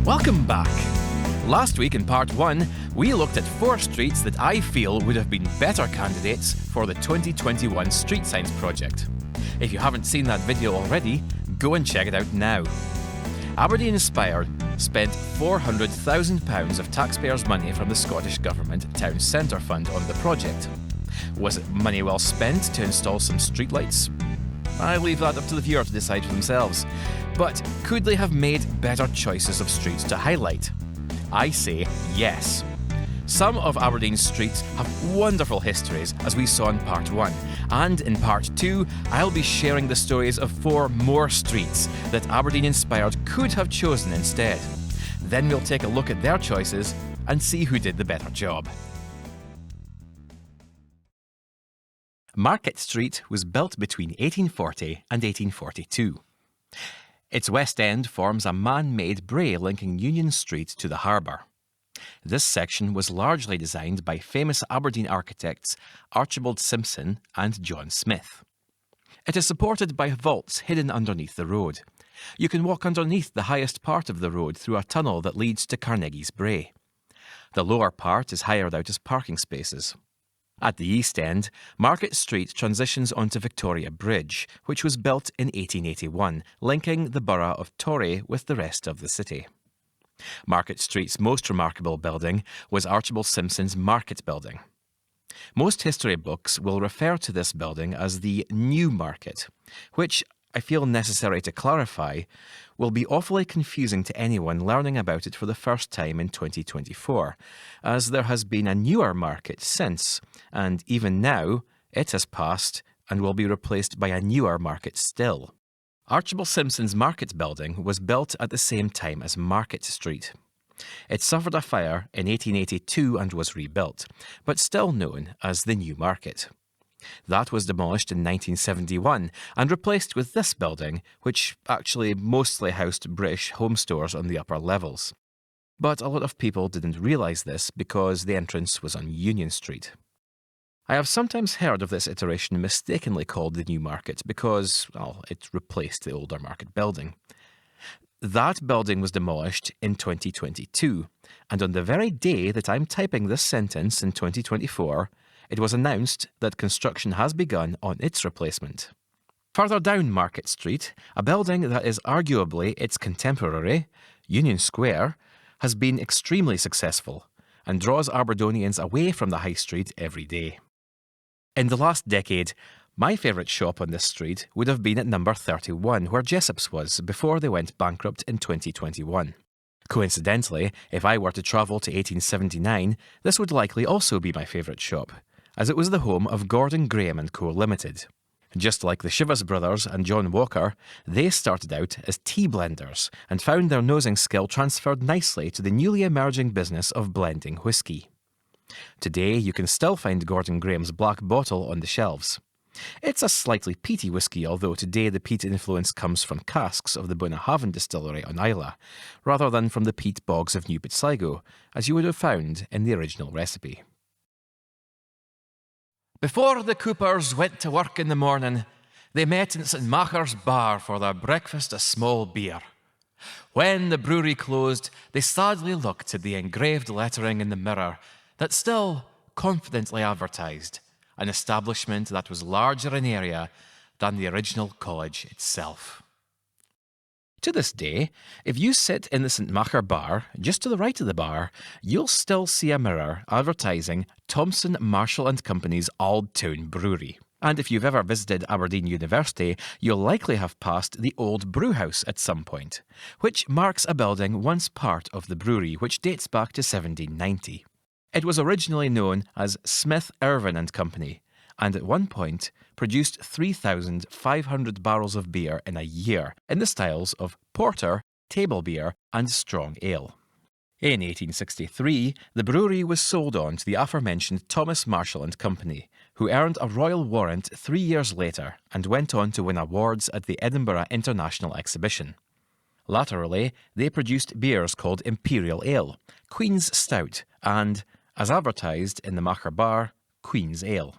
Welcome back. Last week in part 1, we looked at 4 streets that I feel would have been better candidates for the 2021 Street Signs Project. If you haven't seen that video already, go and check it out now. Aberdeen Inspired spent £400,000 of taxpayers' money from the Scottish Government Town Centre Fund on the project. Was it money well spent to install some streetlights? I leave that up to the viewer to decide for themselves. But could they have made better choices of streets to highlight? I say yes. Some of Aberdeen's streets have wonderful histories, as we saw in part 1. And in part 2, I'll be sharing the stories of 4 more streets that Aberdeen Inspired could have chosen instead. Then we'll take a look at their choices and see who did the better job. Market Street was built between 1840 and 1842. Its west end forms a man-made brae linking Union Street to the harbour. This section was largely designed by famous Aberdeen architects Archibald Simpson and John Smith. It is supported by vaults hidden underneath the road. You can walk underneath the highest part of the road through a tunnel that leads to Carnegie's Brae. The lower part is hired out as parking spaces. At the east end, Market Street transitions onto Victoria Bridge, which was built in 1881, linking the borough of Torry with the rest of the city. Market Street's most remarkable building was Archibald Simpson's Market Building. Most history books will refer to this building as the New Market, which, I feel necessary to clarify, will be awfully confusing to anyone learning about it for the first time in 2024, as there has been a newer market since, and even now, it has passed and will be replaced by a newer market still. Archibald Simpson's Market Building was built at the same time as Market Street. It suffered a fire in 1882 and was rebuilt, but still known as the New Market. That was demolished in 1971 and replaced with this building, which actually mostly housed British home stores on the upper levels. But a lot of people didn't realise this because the entrance was on Union Street. I have sometimes heard of this iteration mistakenly called the New Market because, well, it replaced the older Market Building. That building was demolished in 2022, and on the very day that I'm typing this sentence in 2024, it was announced that construction has begun on its replacement. Further down Market Street, a building that is arguably its contemporary, Union Square, has been extremely successful and draws Aberdonians away from the high street every day. In the last decade, my favourite shop on this street would have been at number 31, where Jessop's was before they went bankrupt in 2021. Coincidentally, if I were to travel to 1879, this would likely also be my favourite shop, as it was the home of Gordon Graham & Co Limited. Just like the Shivers brothers and John Walker, they started out as tea blenders and found their nosing skill transferred nicely to the newly emerging business of blending whisky. Today, you can still find Gordon Graham's Black Bottle on the shelves. It's a slightly peaty whisky, although today the peat influence comes from casks of the Bunnahabhain distillery on Islay, rather than from the peat bogs of New Bitsligo, as you would have found in the original recipe. Before the Coopers went to work in the morning, they met in St Macher's bar for their breakfast of small beer. When the brewery closed, they sadly looked at the engraved lettering in the mirror that still confidently advertised an establishment that was larger in area than the original college itself. To this day, if you sit in the St Macher bar, just to the right of the bar, you'll still see a mirror advertising Thompson, Marshall & Company's Auld Town Brewery. And if you've ever visited Aberdeen University, you'll likely have passed the Old Brewhouse at some point, which marks a building once part of the brewery, which dates back to 1790. It was originally known as Smith Irvine & Company, and at one point produced 3,500 barrels of beer in a year in the styles of porter, table beer and strong ale. In 1863, the brewery was sold on to the aforementioned Thomas Marshall & Company, who earned a royal warrant 3 years later and went on to win awards at the Edinburgh International Exhibition. Laterally, they produced beers called Imperial Ale, Queen's Stout and, as advertised in the Macher bar, Queen's Ale.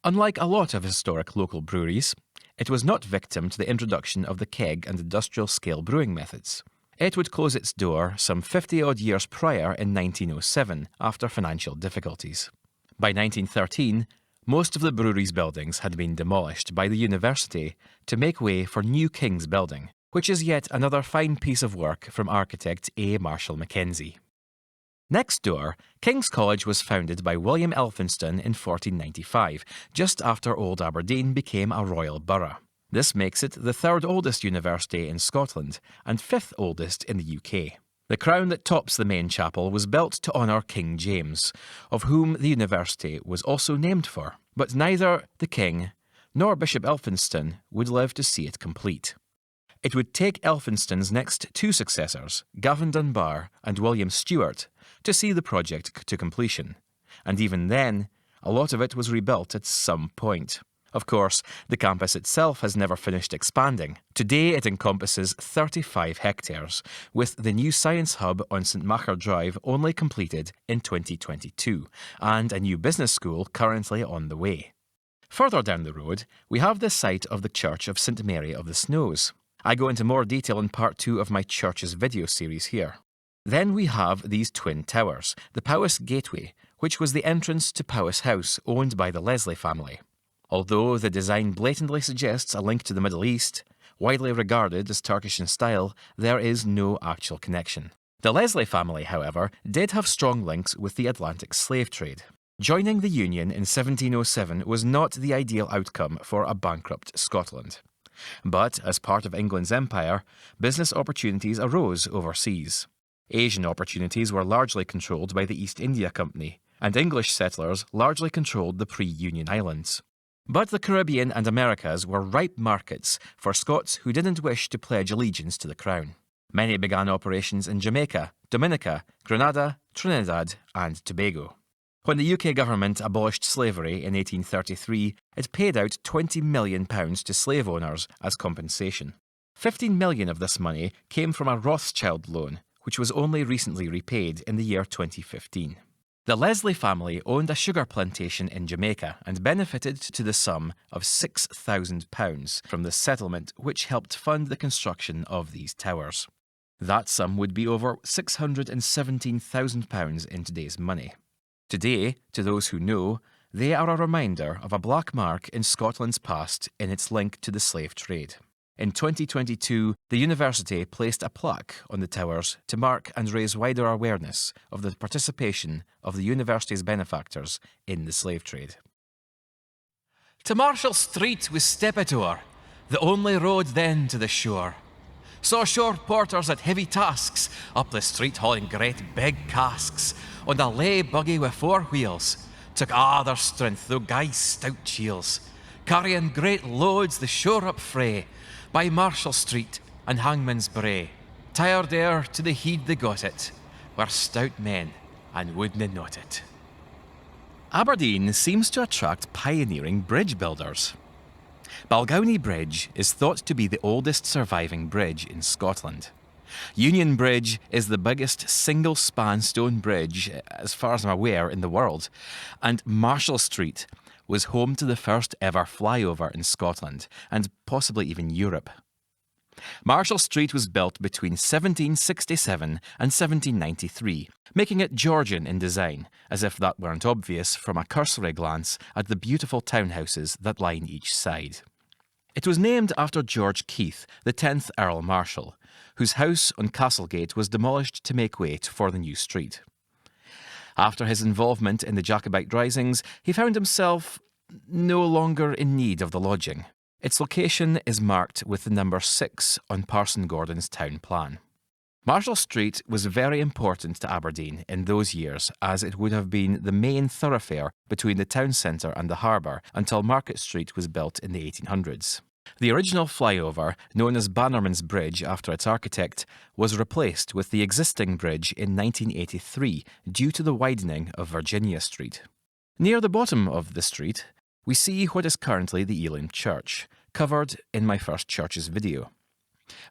Unlike a lot of historic local breweries, it was not victim to the introduction of the keg and industrial scale brewing methods. It would close its door some 50-odd years prior in 1907 after financial difficulties. By 1913, most of the brewery's buildings had been demolished by the university to make way for New King's Building, which is yet another fine piece of work from architect A. Marshall Mackenzie. Next door, King's College was founded by William Elphinston in 1495, just after Old Aberdeen became a royal borough. This makes it the third oldest university in Scotland and fifth oldest in the UK. The crown that tops the main chapel was built to honour King James, of whom the university was also named for, but neither the King nor Bishop Elphinston would live to see it complete. It would take Elphinston's next two successors, Gavin Dunbar and William Stewart, to see the project to completion, and even then, a lot of it was rebuilt at some point. Of course, the campus itself has never finished expanding. Today it encompasses 35 hectares, with the new science hub on St Macher Drive only completed in 2022, and a new business school currently on the way. Further down the road, we have the site of the Church of St Mary of the Snows. I go into more detail in part 2 of my churches video series here. Then we have these twin towers, the Powis Gateway, which was the entrance to Powis House, owned by the Leslie family. Although the design blatantly suggests a link to the Middle East, widely regarded as Turkish in style, there is no actual connection. The Leslie family, however, did have strong links with the Atlantic slave trade. Joining the Union in 1707 was not the ideal outcome for a bankrupt Scotland. But, as part of England's empire, business opportunities arose overseas. Asian opportunities were largely controlled by the East India Company, and English settlers largely controlled the pre-Union islands. But the Caribbean and Americas were ripe markets for Scots who didn't wish to pledge allegiance to the Crown. Many began operations in Jamaica, Dominica, Grenada, Trinidad and Tobago. When the UK government abolished slavery in 1833, it paid out £20 million to slave owners as compensation. £15 million of this money came from a Rothschild loan, which was only recently repaid in the year 2015. The Leslie family owned a sugar plantation in Jamaica and benefited to the sum of £6,000 from the settlement, which helped fund the construction of these towers. That sum would be over £617,000 in today's money. Today, to those who know, they are a reminder of a black mark in Scotland's past in its link to the slave trade. In 2022, the university placed a plaque on the towers to mark and raise wider awareness of the participation of the university's benefactors in the slave trade. To Marshall Street we step it o'er, the only road then to the shore. Saw shore porters at heavy tasks, up the street hauling great big casks, on a lay buggy with 4 wheels. Took a' their strength, though guy's stout cheels, carrying great loads the shore up frae, by Marshall Street and Hangman's Brae. Tired ere to the heed they got it, were stout men and wouldna not it. Aberdeen seems to attract pioneering bridge builders. Balgownie Bridge is thought to be the oldest surviving bridge in Scotland. Union Bridge is the biggest single-span stone bridge, as far as I'm aware, in the world, and Marshall Street was home to the first ever flyover in Scotland, and possibly even Europe. Marshall Street was built between 1767 and 1793, making it Georgian in design, as if that weren't obvious from a cursory glance at the beautiful townhouses that line each side. It was named after George Keith, the 10th Earl Marshall, whose house on Castlegate was demolished to make way for the new street. After his involvement in the Jacobite risings, he found himself no longer in need of the lodging. Its location is marked with the number 6 on Parson Gordon's town plan. Marshall Street was very important to Aberdeen in those years, as it would have been the main thoroughfare between the town centre and the harbour until Market Street was built in the 1800s. The original flyover, known as Bannerman's Bridge after its architect, was replaced with the existing bridge in 1983 due to the widening of Virginia Street. Near the bottom of the street, we see what is currently the Elim Church, covered in my first church's video.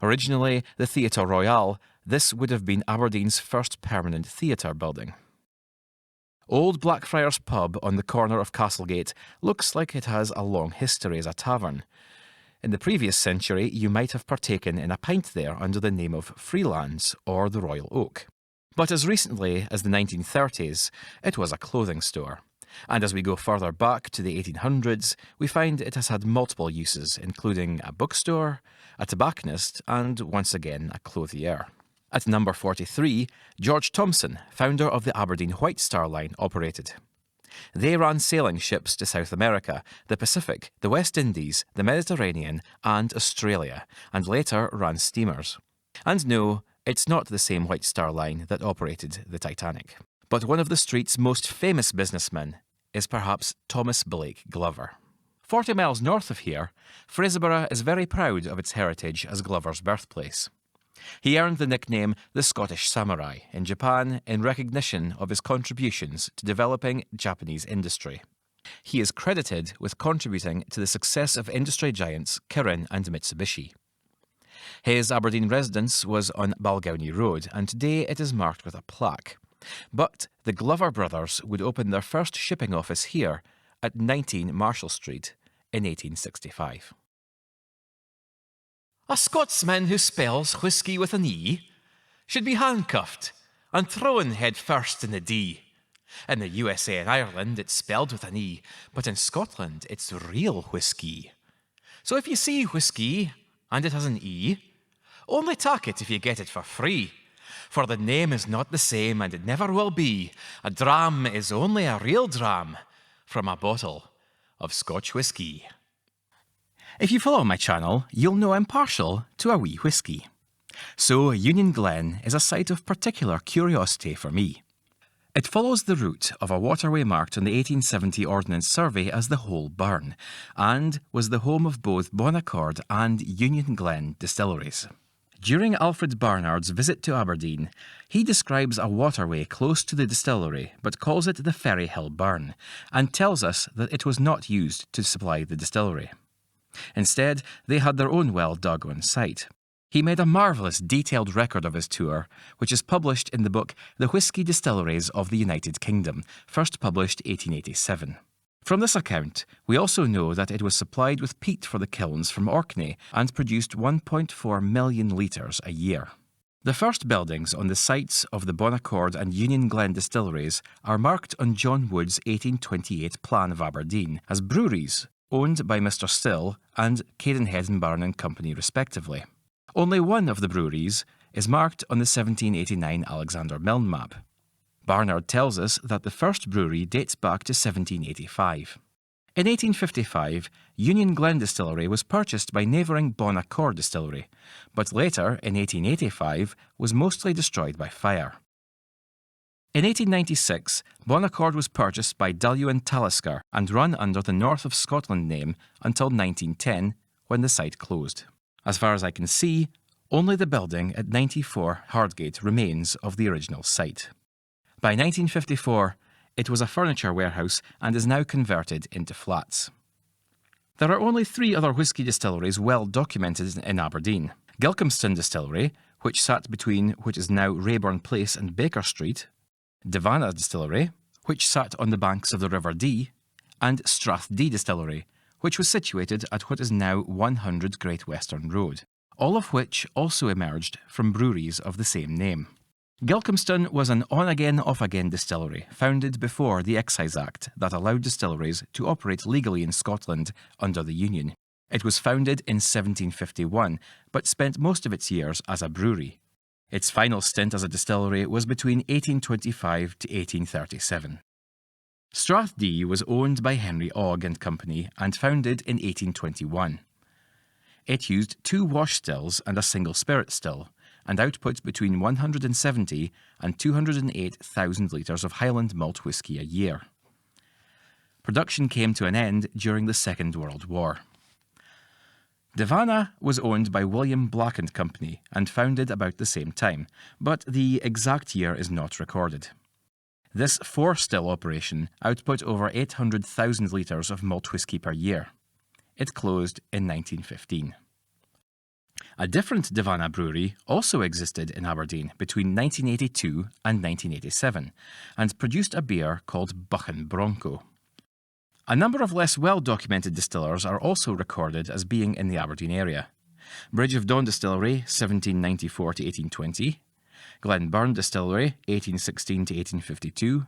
Originally the Theatre Royal, this would have been Aberdeen's first permanent theatre building. Old Blackfriars pub on the corner of Castlegate looks like it has a long history as a tavern. In the previous century, you might have partaken in a pint there under the name of Freelands or the Royal Oak. But as recently as the 1930s, it was a clothing store. And as we go further back to the 1800s, we find it has had multiple uses, including a bookstore, a tobacconist, and once again a clothier. At number 43, George Thompson, founder of the Aberdeen White Star Line, operated. They ran sailing ships to South America, the Pacific, the West Indies, the Mediterranean, and Australia, and later ran steamers. And no, it's not the same White Star Line that operated the Titanic. But one of the street's most famous businessmen is perhaps Thomas Blake Glover. 40 miles north of here, Fraserburgh is very proud of its heritage as Glover's birthplace. He earned the nickname the Scottish Samurai in Japan in recognition of his contributions to developing Japanese industry. He is credited with contributing to the success of industry giants Kirin and Mitsubishi. His Aberdeen residence was on Balgownie Road, and today it is marked with a plaque. But the Glover brothers would open their first shipping office here at 19 Marshall Street in 1865. A Scotsman who spells whisky with an E should be handcuffed and thrown head first in the Dee. In the USA and Ireland it's spelled with an E, but in Scotland it's real whisky. So if you see whisky and it has an E, only take it if you get it for free. For the name is not the same and it never will be. A dram is only a real dram from a bottle of Scotch whisky. If you follow my channel, you'll know I'm partial to a wee whisky. So Union Glen is a site of particular curiosity for me. It follows the route of a waterway marked on the 1870 Ordnance Survey as the Whole Burn, and was the home of both Bon Accord and Union Glen distilleries. During Alfred Barnard's visit to Aberdeen, he describes a waterway close to the distillery but calls it the Ferryhill Burn, and tells us that it was not used to supply the distillery. Instead, they had their own well dug on site. He made a marvellous detailed record of his tour, which is published in the book The Whisky Distilleries of the United Kingdom, first published 1887. From this account, we also know that it was supplied with peat for the kilns from Orkney and produced 1.4 million litres a year. The first buildings on the sites of the Bon Accord and Union Glen distilleries are marked on John Wood's 1828 plan of Aberdeen as breweries, owned by Mr. Still and Cadenhead and Barn and Company respectively. Only one of the breweries is marked on the 1789 Alexander Milne map. Barnard tells us that the first brewery dates back to 1785. In 1855, Union Glen Distillery was purchased by neighbouring Bon Accord Distillery, but later, in 1885, was mostly destroyed by fire. In 1896, Bon Accord was purchased by Dullew and Talisker and run under the North of Scotland name until 1910, when the site closed. As far as I can see, only the building at 94 Hardgate remains of the original site. By 1954, it was a furniture warehouse and is now converted into flats. There are only 3 other whisky distilleries well documented in Aberdeen. Gilcomston Distillery, which sat between what is now Rayburn Place and Baker Street, Devana Distillery, which sat on the banks of the River Dee, and Strathdean Distillery, which was situated at what is now 100 Great Western Road, all of which also emerged from breweries of the same name. Gilcomston was an on-again, off-again distillery founded before the Excise Act that allowed distilleries to operate legally in Scotland under the Union. It was founded in 1751, but spent most of its years as a brewery. Its final stint as a distillery was between 1825 to 1837. Strathdean was owned by Henry Ogg and Company and founded in 1821. It used 2 wash stills and a single spirit still, and output between 170 and 208,000 litres of Highland malt whisky a year. Production came to an end during the Second World War. Devana was owned by William Black and Company and founded about the same time, but the exact year is not recorded. This 4-still operation output over 800,000 litres of malt whisky per year. It closed in 1915. A different Devana brewery also existed in Aberdeen between 1982 and 1987 and produced a beer called Buchan Bronco. A number of less well-documented distillers are also recorded as being in the Aberdeen area. Bridge of Don Distillery, 1794 to 1820, Glenburn Distillery, 1816 to 1852,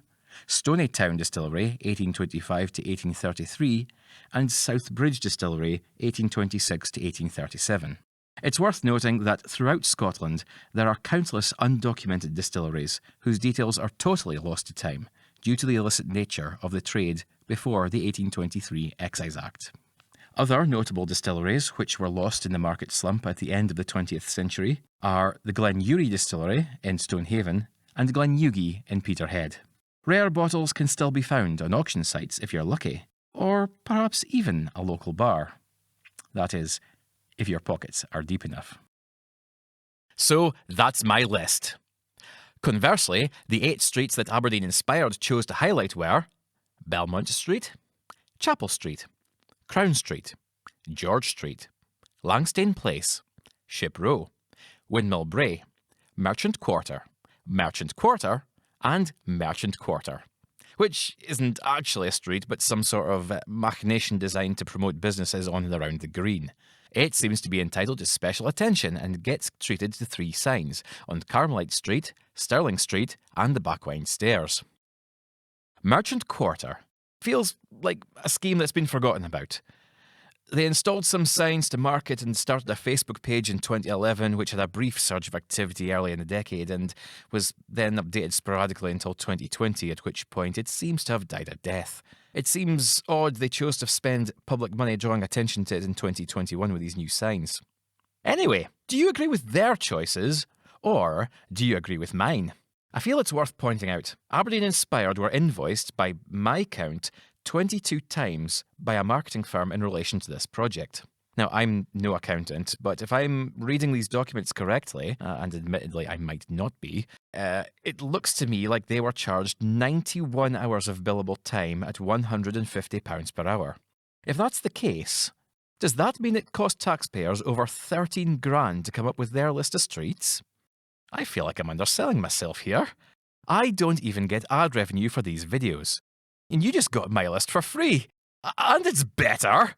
Stoneytown Distillery, 1825 to 1833, and South Bridge Distillery, 1826 to 1837. It's worth noting that throughout Scotland there are countless undocumented distilleries whose details are totally lost to time due to the illicit nature of the trade before the 1823 Excise Act. Other notable distilleries which were lost in the market slump at the end of the 20th century are the Glenurry Distillery in Stonehaven and Glenugie in Peterhead. Rare bottles can still be found on auction sites if you're lucky, or perhaps even a local bar. That is, if your pockets are deep enough. So that's my list. Conversely, the 8 streets that Aberdeen Inspired chose to highlight were Belmont Street, Chapel Street, Crown Street, George Street, Langstane Place, Ship Row, Windmill Brae, Merchant Quarter, and Merchant Quarter, which isn't actually a street but some sort of machination designed to promote businesses on and around the green. It seems to be entitled to special attention and gets treated to 3 signs on Carmelite Street, Stirling Street, and the Backwine Stairs. Merchant Quarter feels like a scheme that's been forgotten about. They installed some signs to market and started a Facebook page in 2011, which had a brief surge of activity early in the decade and was then updated sporadically until 2020, at which point it seems to have died a death. It seems odd they chose to spend public money drawing attention to it in 2021 with these new signs. Anyway, do you agree with their choices, or do you agree with mine? I feel it's worth pointing out, Aberdeen Inspired were invoiced, by my count, 22 times by a marketing firm in relation to this project. Now, I'm no accountant, but if I'm reading these documents correctly, and admittedly I might not be, it looks to me like they were charged 91 hours of billable time at £150 per hour. If that's the case, does that mean it cost taxpayers over 13 grand to come up with their list of streets? I feel like I'm underselling myself here. I don't even get ad revenue for these videos. And you just got my list for free. And it's better.